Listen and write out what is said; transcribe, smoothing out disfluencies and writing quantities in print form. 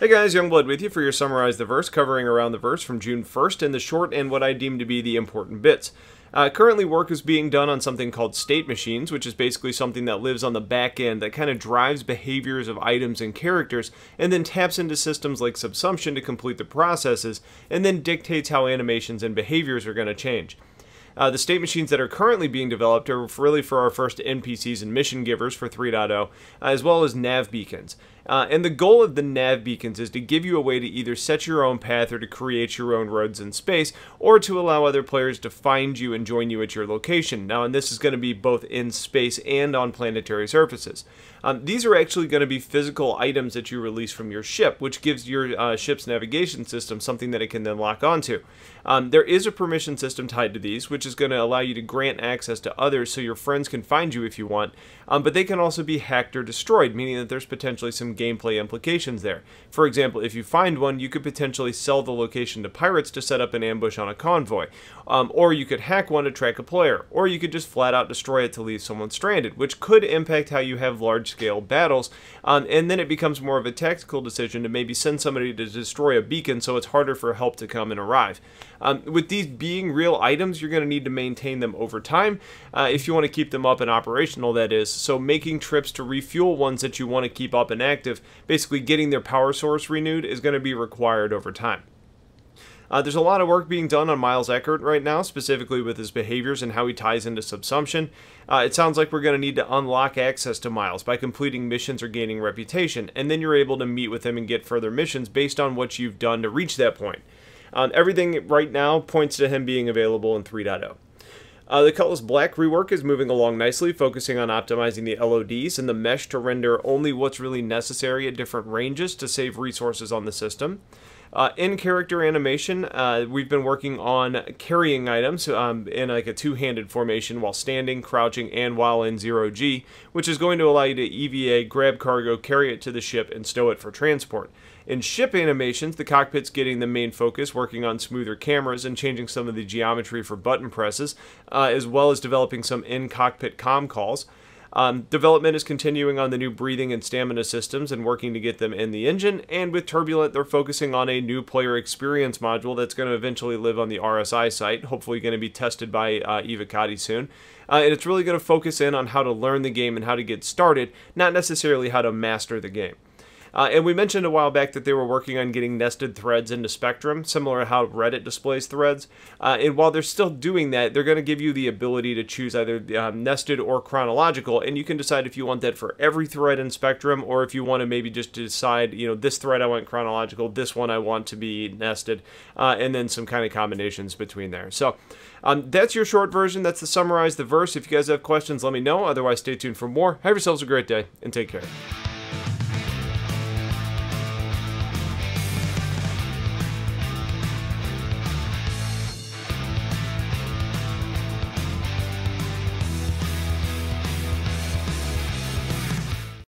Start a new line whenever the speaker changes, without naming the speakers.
Hey guys, Youngblood with you for your Summarize the Verse, covering around the verse from June 1st in the short and what I deem to be the important bits. Currently work is being done on something called state machines, which is basically something that lives on the back end that kind of drives behaviors of items and characters and then taps into systems like subsumption to complete the processes and then dictates how animations and behaviors are going to change. The state machines that are currently being developed are really for our first NPCs and mission givers for 3.0, as well as nav beacons. And the goal of the nav beacons is to give you a way to either set your own path or to create your own roads in space, or to allow other players to find you and join you at your location. Now, and this is going to be both in space and on planetary surfaces. These are actually going to be physical items that you release from your ship, which gives your ship's navigation system something that it can then lock onto. There is a permission system tied to these, which is going to allow you to grant access to others so your friends can find you if you want, but they can also be hacked or destroyed, meaning that there's potentially some gameplay implications there. For example, if you find one, you could potentially sell the location to pirates to set up an ambush on a convoy, or you could hack one to track a player, or you could just flat out destroy it to leave someone stranded, which could impact how you have large-scale battles, and then it becomes more of a tactical decision to maybe send somebody to destroy a beacon so it's harder for help to come and arrive. With these being real items, you're going to need to maintain them over time if you want to keep them up and operational, that is. So making trips to refuel ones that you want to keep up and active, basically getting their power source renewed, is going to be required over time. There's a lot of work being done on Miles Eckert right now, specifically with his behaviors and how he ties into subsumption. It sounds like we're going to need to unlock access to Miles by completing missions or gaining reputation, and then you're able to meet with him and get further missions based on what you've done to reach that point. Everything right now points to him being available in 3.0. The Cutlass Black rework is moving along nicely, focusing on optimizing the LODs and the mesh to render only what's really necessary at different ranges to save resources on the system. In-character animation, we've been working on carrying items in like a two-handed formation while standing, crouching, and while in 0G, which is going to allow you to EVA, grab cargo, carry it to the ship, and stow it for transport. In ship animations, the cockpit's getting the main focus, working on smoother cameras and changing some of the geometry for button presses, as well as developing some in-cockpit comm calls. Development is continuing on the new breathing and stamina systems and working to get them in the engine, and with Turbulent, they're focusing on a new player experience module that's going to eventually live on the RSI site, hopefully going to be tested by Ivacati soon. And it's really going to focus in on how to learn the game and how to get started, not necessarily how to master the game. And we mentioned a while back that they were working on getting nested threads into Spectrum, similar to how Reddit displays threads. And while they're still doing that, they're going to give you the ability to choose either nested or chronological, and you can decide if you want that for every thread in Spectrum, or if you want to maybe just decide, you know, this thread I want chronological, this one I want to be nested, and then some kind of combinations between there. So that's your short version. That's the Summarize the Verse. If you guys have questions, let me know. Otherwise, stay tuned for more. Have yourselves a great day, and take care.